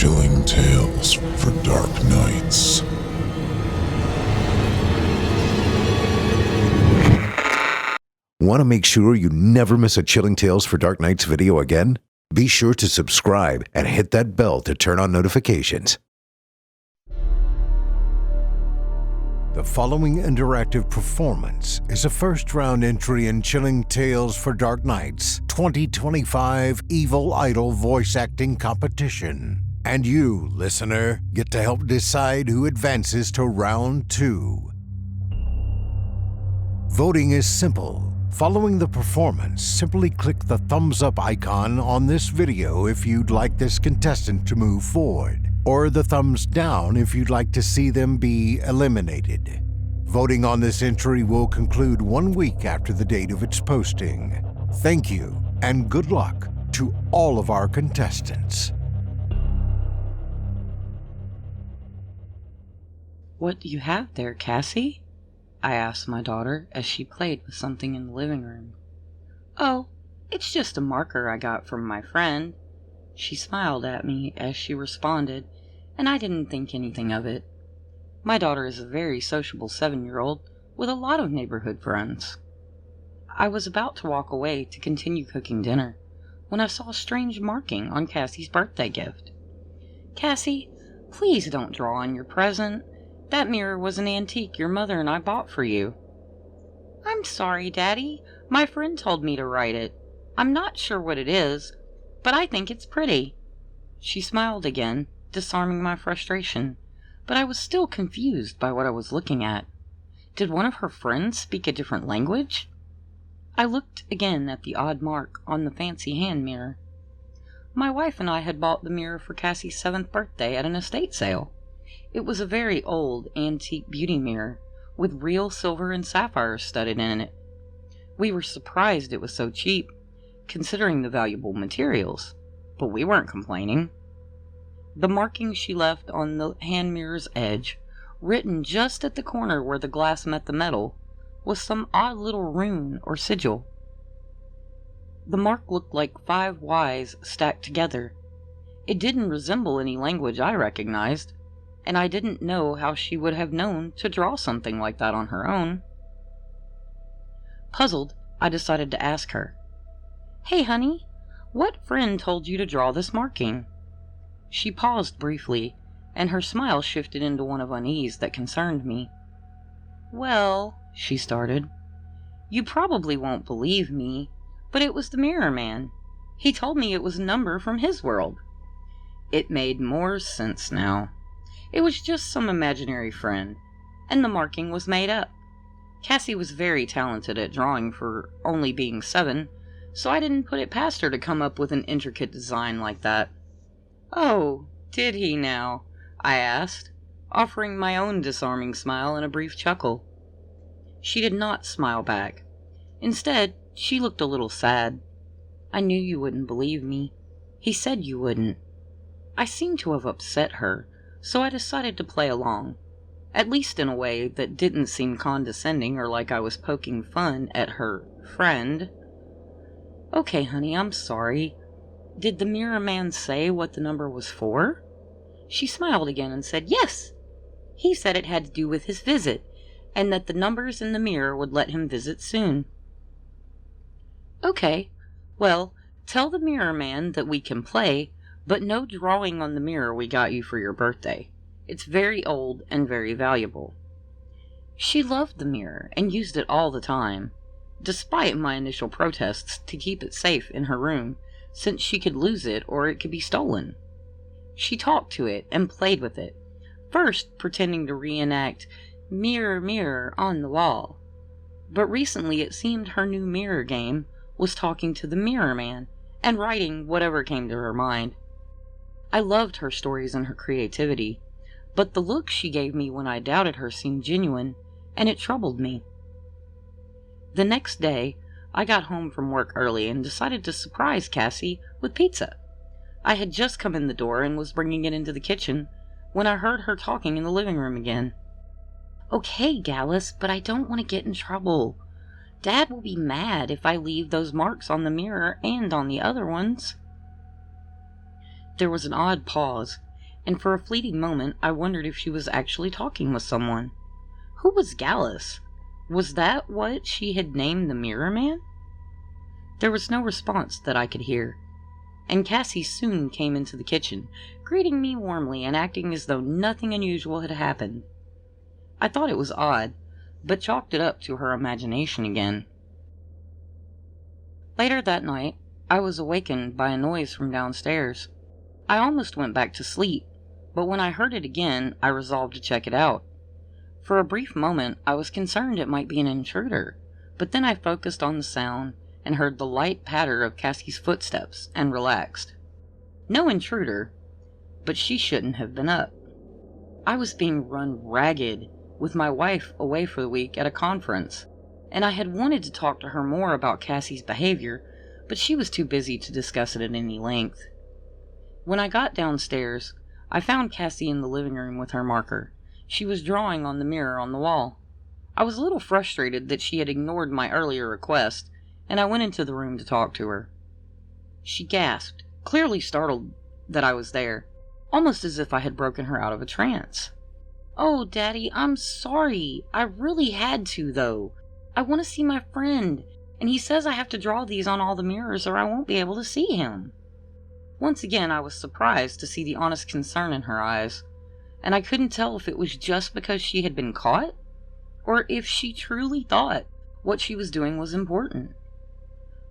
Chilling tales for dark nights. Want to make sure you never miss a Chilling Tales for Dark Nights video again? Be sure to subscribe and hit that bell to turn on notifications. The following interactive performance is a first-round entry in Chilling Tales for Dark Nights 2025 Evil Idol voice acting competition. And you, listener, get to help decide who advances to round 2. Voting is simple. Following the performance, simply click the thumbs up icon on this video if you'd like this contestant to move forward, or the thumbs down if you'd like to see them be eliminated. Voting on this entry will conclude 1 week after the date of its posting. Thank you, and good luck to all of our contestants. "What do you have there, Cassie?" I asked my daughter as she played with something in the living room. "Oh, it's just a marker I got from my friend." She smiled at me as she responded, and I didn't think anything of it. My daughter is a very sociable 7-year-old with a lot of neighborhood friends. I was about to walk away to continue cooking dinner when I saw a strange marking on Cassie's birthday gift. "Cassie, please don't draw on your present. That mirror was an antique your mother and I bought for you." "I'm sorry, Daddy. My friend told me to write it. I'm not sure what it is, but I think it's pretty." She smiled again, disarming my frustration, but I was still confused by what I was looking at. Did one of her friends speak a different language? I looked again at the odd mark on the fancy hand mirror. My wife and I had bought the mirror for Cassie's 7th birthday at an estate sale. It was a very old, antique beauty mirror, with real silver and sapphires studded in it. We were surprised it was so cheap, considering the valuable materials, but we weren't complaining. The marking she left on the hand mirror's edge, written just at the corner where the glass met the metal, was some odd little rune or sigil. The mark looked like 5 Ys stacked together. It didn't resemble any language I recognized, and I didn't know how she would have known to draw something like that on her own. Puzzled, I decided to ask her, "Hey, honey, what friend told you to draw this marking?" She paused briefly, and her smile shifted into one of unease that concerned me. "Well," she started, "you probably won't believe me, but it was the Mirror Man. He told me it was a number from his world." It made more sense now. It was just some imaginary friend, and the marking was made up. Cassie was very talented at drawing for only being 7, so I didn't put it past her to come up with an intricate design like that. "Oh, did he now?" I asked, offering my own disarming smile and a brief chuckle. She did not smile back. Instead, she looked a little sad. "I knew you wouldn't believe me. He said you wouldn't." I seemed to have upset her, so I decided to play along, at least in a way that didn't seem condescending or like I was poking fun at her friend. "Okay, honey, I'm sorry. Did the Mirror Man say what the number was for?" She smiled again and said, "Yes. He said it had to do with his visit, and that the numbers in the mirror would let him visit soon." "Okay, well, tell the Mirror Man that we can play, but no drawing on the mirror we got you for your birthday. It's very old and very valuable." She loved the mirror and used it all the time, despite my initial protests to keep it safe in her room, since she could lose it or it could be stolen. She talked to it and played with it, first pretending to reenact "Mirror, mirror on the wall." But recently it seemed her new mirror game was talking to the Mirror Man and writing whatever came to her mind. I loved her stories and her creativity, but the look she gave me when I doubted her seemed genuine, and it troubled me. The next day, I got home from work early and decided to surprise Cassie with pizza. I had just come in the door and was bringing it into the kitchen when I heard her talking in the living room again. "Okay, Gallus, but I don't want to get in trouble. Dad will be mad if I leave those marks on the mirror and on the other ones." There was an odd pause, and for a fleeting moment I wondered if she was actually talking with someone. Who was Gallus? Was that what she had named the Mirror Man? There was no response that I could hear, and Cassie soon came into the kitchen, greeting me warmly and acting as though nothing unusual had happened. I thought it was odd, but chalked it up to her imagination again. Later that night, I was awakened by a noise from downstairs. I almost went back to sleep, but when I heard it again, I resolved to check it out. For a brief moment, I was concerned it might be an intruder, but then I focused on the sound and heard the light patter of Cassie's footsteps and relaxed. No intruder, but she shouldn't have been up. I was being run ragged with my wife away for the week at a conference, and I had wanted to talk to her more about Cassie's behavior, but she was too busy to discuss it at any length. When I got downstairs, I found Cassie in the living room with her marker. She was drawing on the mirror on the wall. I was a little frustrated that she had ignored my earlier request, and I went into the room to talk to her. She gasped, clearly startled that I was there, almost as if I had broken her out of a trance. "Oh, Daddy, I'm sorry. I really had to, though. I want to see my friend, and he says I have to draw these on all the mirrors or I won't be able to see him." Once again, I was surprised to see the honest concern in her eyes, and I couldn't tell if it was just because she had been caught, or if she truly thought what she was doing was important.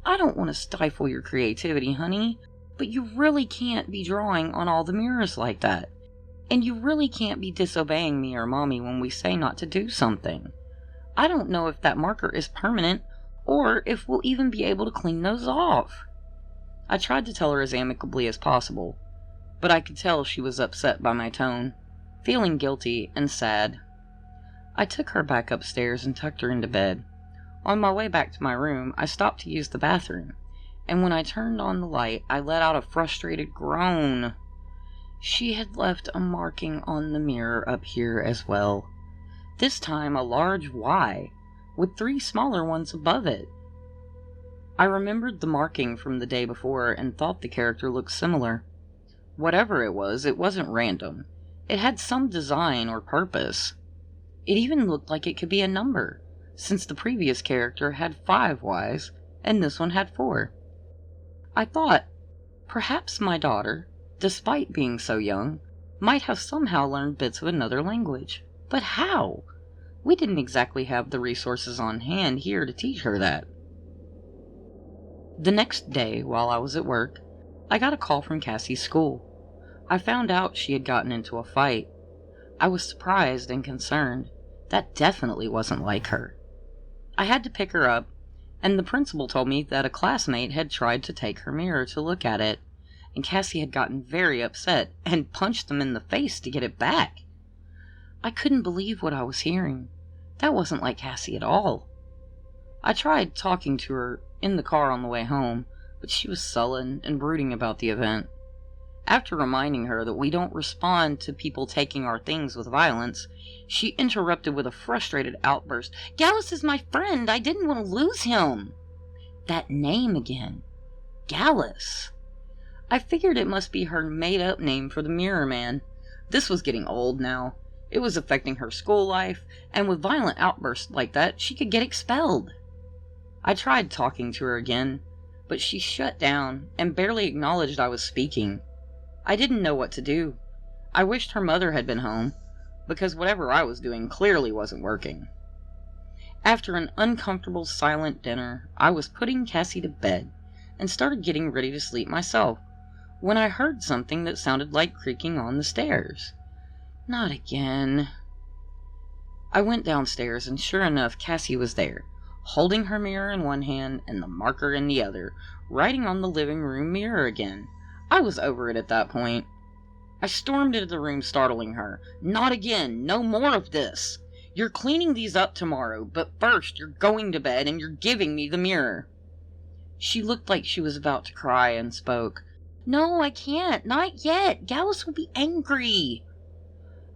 "I don't want to stifle your creativity, honey, but you really can't be drawing on all the mirrors like that. And you really can't be disobeying me or Mommy when we say not to do something. I don't know if that marker is permanent, or if we'll even be able to clean those off." I tried to tell her as amicably as possible, but I could tell she was upset by my tone, feeling guilty and sad. I took her back upstairs and tucked her into bed. On my way back to my room, I stopped to use the bathroom, and when I turned on the light, I let out a frustrated groan. She had left a marking on the mirror up here as well. This time a large Y, with 3 smaller ones above it. I remembered the marking from the day before and thought the character looked similar. Whatever it wasn't random. It had some design or purpose. It even looked like it could be a number, since the previous character had 5 Ys, and this one had 4. I thought, perhaps my daughter, despite being so young, might have somehow learned bits of another language. But how? We didn't exactly have the resources on hand here to teach her that. The next day, while I was at work, I got a call from Cassie's school. I found out she had gotten into a fight. I was surprised and concerned. That definitely wasn't like her. I had to pick her up, and the principal told me that a classmate had tried to take her mirror to look at it, and Cassie had gotten very upset and punched them in the face to get it back. I couldn't believe what I was hearing. That wasn't like Cassie at all. I tried talking to her in the car on the way home, but she was sullen and brooding about the event. After reminding her that we don't respond to people taking our things with violence, she interrupted with a frustrated outburst. "Gallus is my friend. I didn't want to lose him." That name again. Gallus. I figured it must be her made-up name for the Mirror Man. This was getting old now. It was affecting her school life, and with violent outbursts like that, she could get expelled. I tried talking to her again, but she shut down and barely acknowledged I was speaking. I didn't know what to do. I wished her mother had been home, because whatever I was doing clearly wasn't working. After an uncomfortable, silent dinner, I was putting Cassie to bed and started getting ready to sleep myself, when I heard something that sounded like creaking on the stairs. Not again. I went downstairs, and sure enough, Cassie was there, holding her mirror in one hand and the marker in the other, writing on the living room mirror again. I was over it at that point. I stormed into the room, startling her. "Not again! No more of this! You're cleaning these up tomorrow, but first you're going to bed and you're giving me the mirror." She looked like she was about to cry and spoke. "No, I can't. Not yet. Gallus will be angry."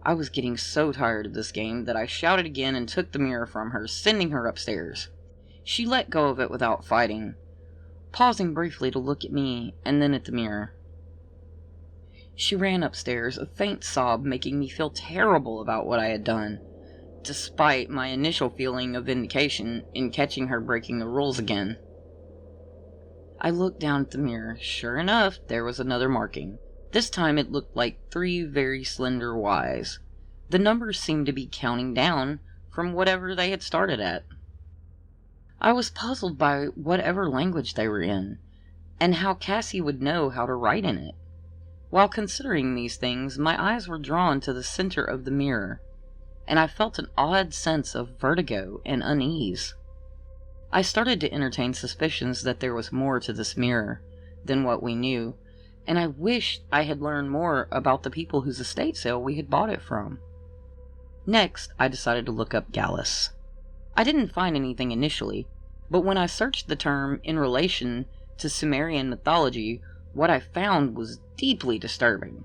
I was getting so tired of this game that I shouted again and took the mirror from her, sending her upstairs. She let go of it without fighting, pausing briefly to look at me and then at the mirror. She ran upstairs, a faint sob making me feel terrible about what I had done, despite my initial feeling of vindication in catching her breaking the rules again. I looked down at the mirror. Sure enough, there was another marking. This time it looked like 3 very slender Ys. The numbers seemed to be counting down from whatever they had started at. I was puzzled by whatever language they were in, and how Cassie would know how to write in it. While considering these things, my eyes were drawn to the center of the mirror, and I felt an odd sense of vertigo and unease. I started to entertain suspicions that there was more to this mirror than what we knew, and I wished I had learned more about the people whose estate sale we had bought it from. Next, I decided to look up Gallus. I didn't find anything initially, but when I searched the term in relation to Sumerian mythology, what I found was deeply disturbing.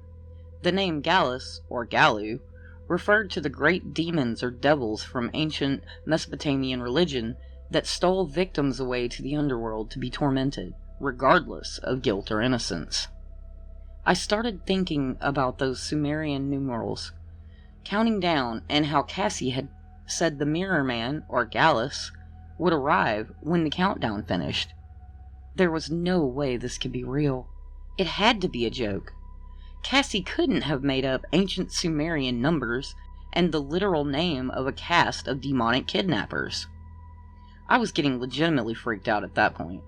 The name Gallus, or Galu, referred to the great demons or devils from ancient Mesopotamian religion that stole victims away to the underworld to be tormented, regardless of guilt or innocence. I started thinking about those Sumerian numerals, counting down, and how Cassie had said the Mirror Man, or Gallus, would arrive when the countdown finished. There was no way this could be real. It had to be a joke. Cassie couldn't have made up ancient Sumerian numbers and the literal name of a cast of demonic kidnappers. I was getting legitimately freaked out at that point.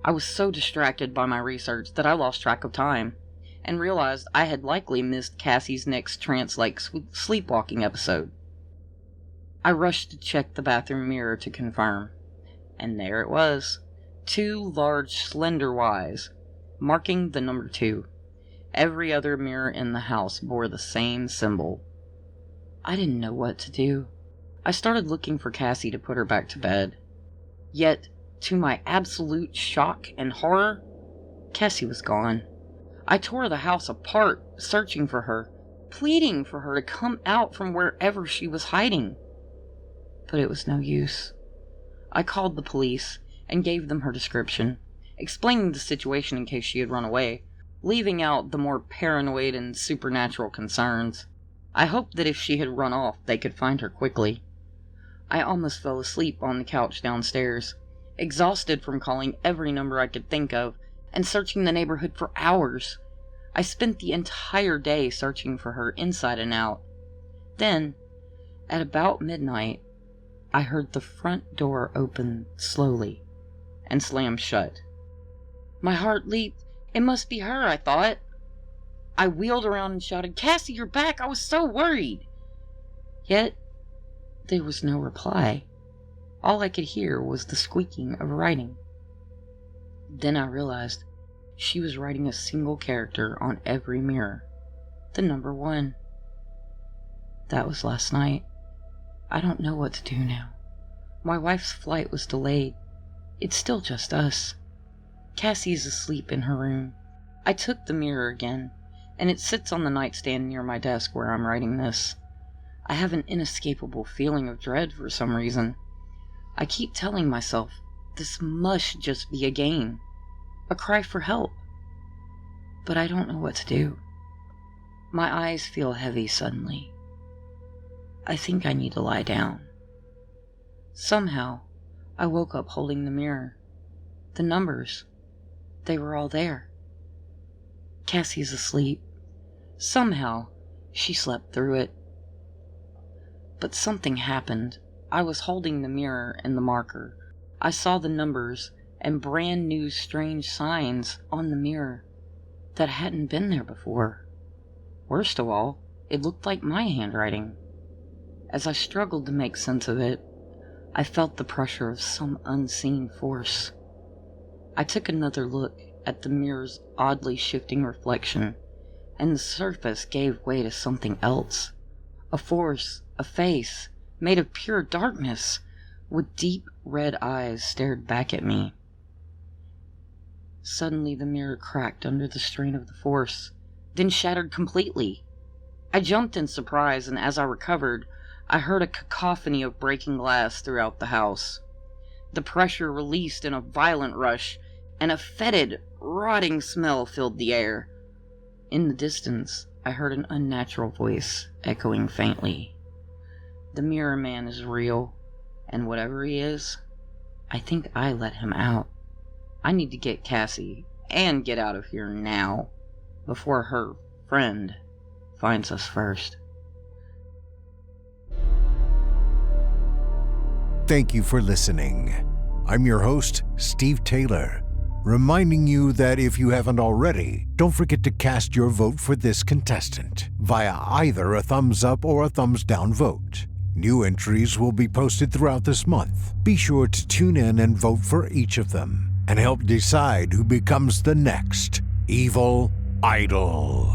I was so distracted by my research that I lost track of time, and realized I had likely missed Cassie's next trance-like sleepwalking episode. I rushed to check the bathroom mirror to confirm, and there it was. 2 large, slender Ys, marking the number 2. Every other mirror in the house bore the same symbol. I didn't know what to do. I started looking for Cassie to put her back to bed. Yet, to my absolute shock and horror, Cassie was gone. I tore the house apart, searching for her, pleading for her to come out from wherever she was hiding. But it was no use. I called the police and gave them her description, explaining the situation in case she had run away, leaving out the more paranoid and supernatural concerns. I hoped that if she had run off, they could find her quickly. I almost fell asleep on the couch downstairs, exhausted from calling every number I could think of and searching the neighborhood for hours. I spent the entire day searching for her inside and out. Then, at about midnight, I heard the front door open slowly and slam shut. My heart leaped. It must be her, I thought. I wheeled around and shouted, "Cassie, you're back! I was so worried!" Yet, there was no reply. All I could hear was the squeaking of writing. Then I realized she was writing a single character on every mirror. The number 1. That was last night. I don't know what to do now. My wife's flight was delayed. It's still just us. Cassie's asleep in her room. I took the mirror again, and it sits on the nightstand near my desk where I'm writing this. I have an inescapable feeling of dread for some reason. I keep telling myself, this must just be a game, a cry for help. But I don't know what to do. My eyes feel heavy suddenly. I think I need to lie down. Somehow, I woke up holding the mirror. The numbers, they were all there. Cassie's asleep. Somehow, she slept through it. But something happened. I was holding the mirror and the marker. I saw the numbers and brand new strange signs on the mirror that hadn't been there before. Worst of all, it looked like my handwriting. As I struggled to make sense of it, I felt the pressure of some unseen force. I took another look at the mirror's oddly shifting reflection, and the surface gave way to something else. A force, a face, made of pure darkness, with deep red eyes stared back at me. Suddenly the mirror cracked under the strain of the force, then shattered completely. I jumped in surprise, and as I recovered, I heard a cacophony of breaking glass throughout the house. The pressure released in a violent rush, and a fetid, rotting smell filled the air. In the distance, I heard an unnatural voice echoing faintly. The mirror man is real, and whatever he is, I think I let him out. I need to get Cassie and get out of here now, before her friend finds us first. Thank you for listening. I'm your host, Steve Taylor, reminding you that if you haven't already, don't forget to cast your vote for this contestant via either a thumbs up or a thumbs down vote. New entries will be posted throughout this month. Be sure to tune in and vote for each of them and help decide who becomes the next evil idol.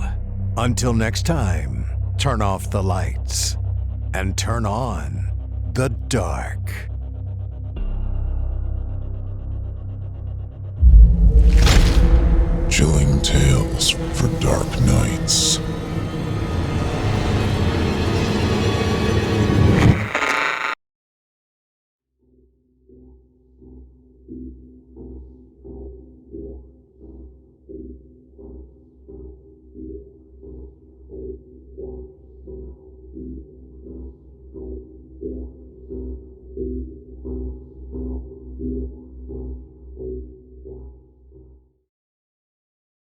Until next time, turn off the lights and turn on the dark. Chilling tales for dark nights.